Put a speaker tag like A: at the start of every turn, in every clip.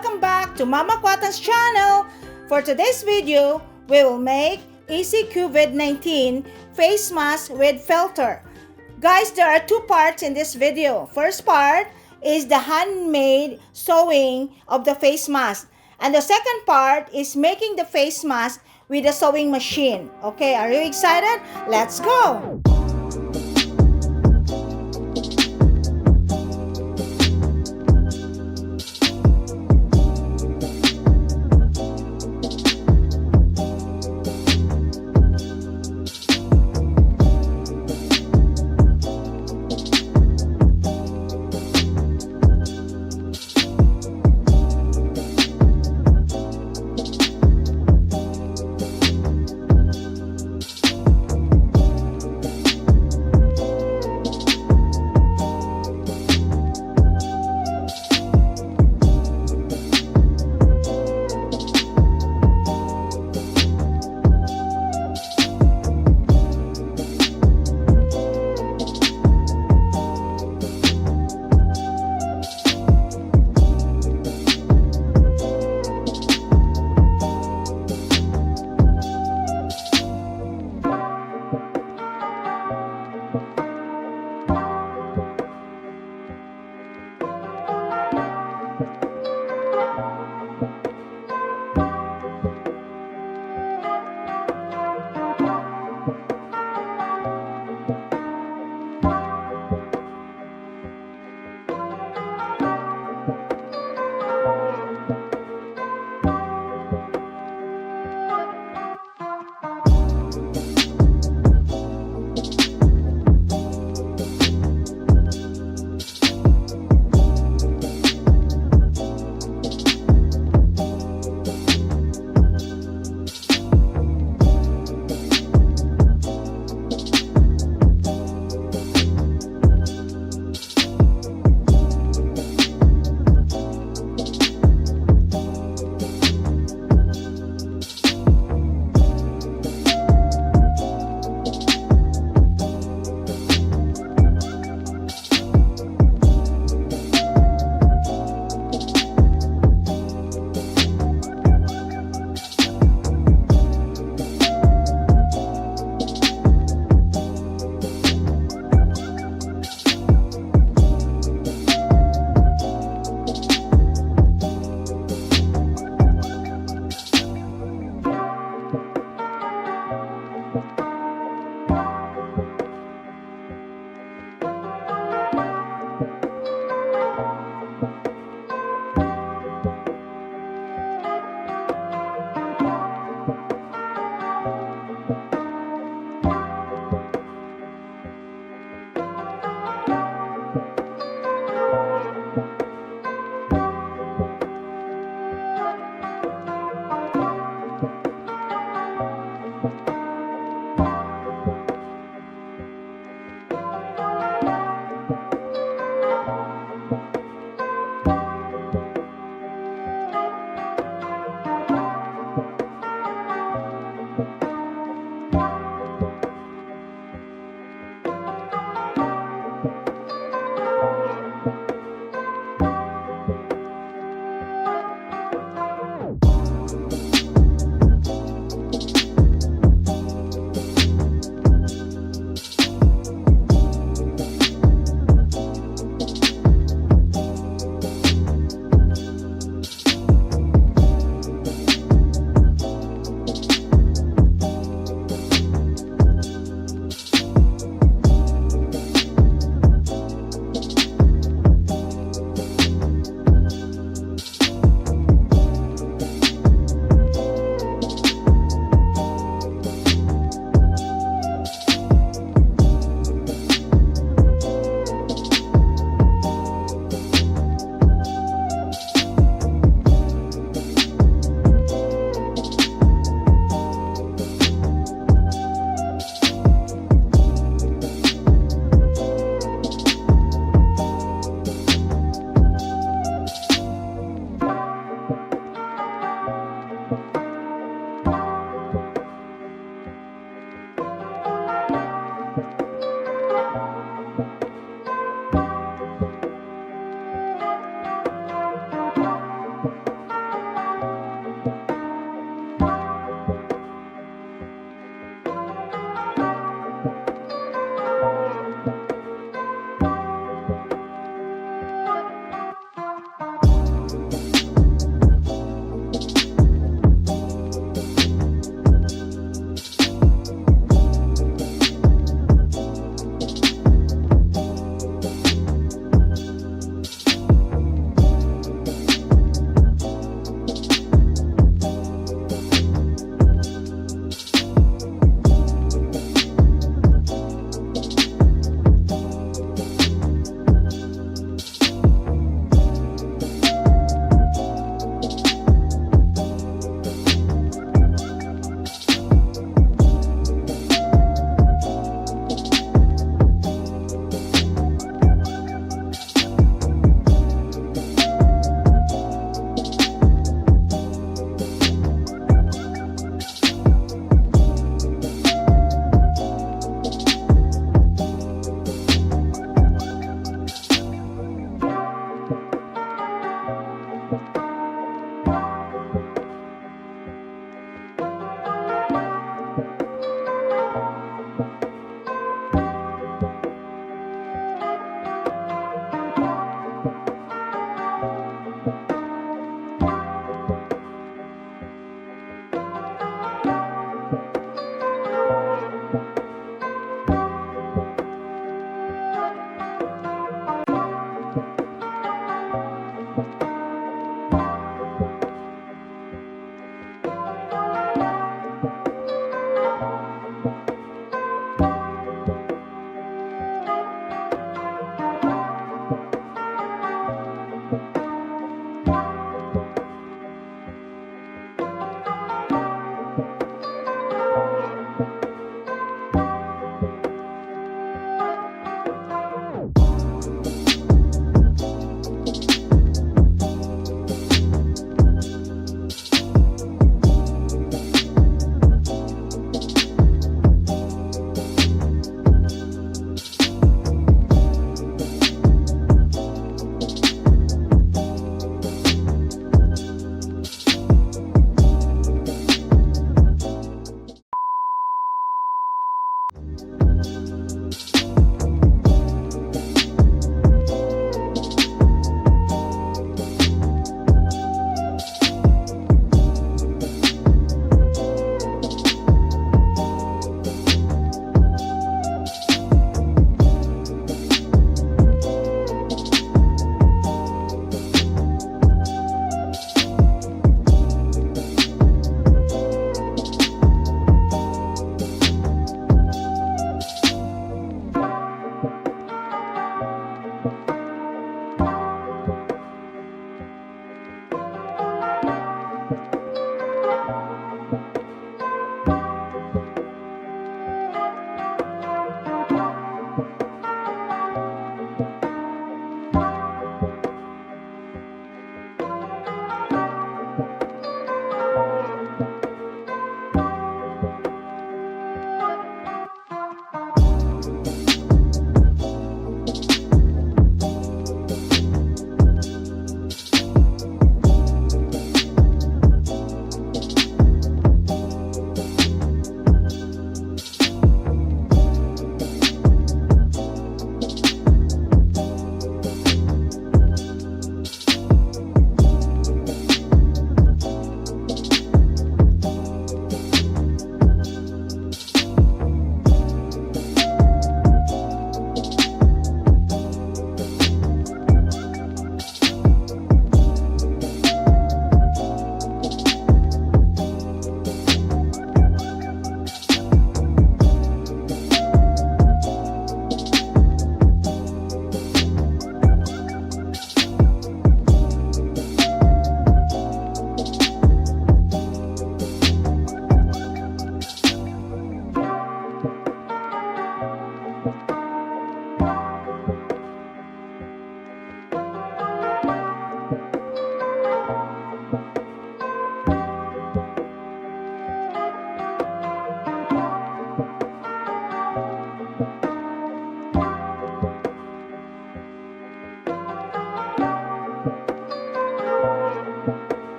A: welcome back to Mama Kwatan's channel. For today's video, we will make easy COVID-19 face mask with filter. Guys, there are two parts in this video. First part is the handmade sewing of the face mask. And the second part is making the face mask with a sewing machine. Okay, are you excited? Let's go!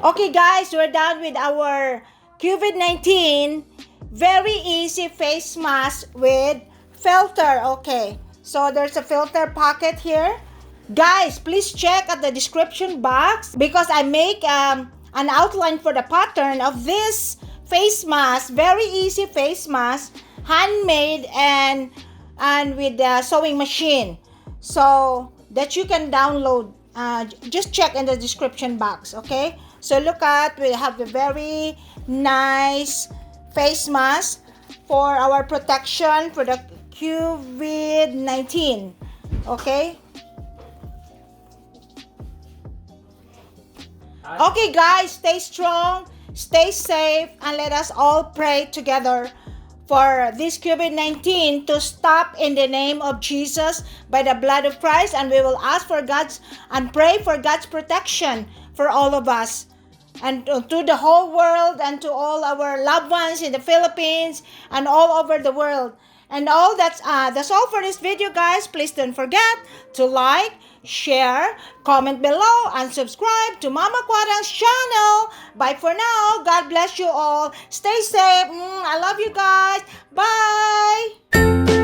A: Okay guys, we're done with our COVID-19 very easy face mask with filter. Okay, so there's a filter pocket here. Guys, please check at the description box because I make an outline for the pattern of this face mask. Very easy face mask, handmade and with the sewing machine. So that you can download. Just check in the description box, okay? So look at, we have a very nice face mask for our protection for the COVID-19, okay? Okay guys, stay strong, stay safe, and let us all pray together for this COVID-19 to stop in the name of Jesus by the blood of Christ, and we will ask for God's and pray for God's protection for all of us and to the whole world and to all our loved ones in the Philippines and all over the world. And that's all for this video, guys. Please don't forget to like, share, comment below, and subscribe to Mama Quadang's channel. Bye for now. God bless you all. Stay safe. I love you guys. Bye.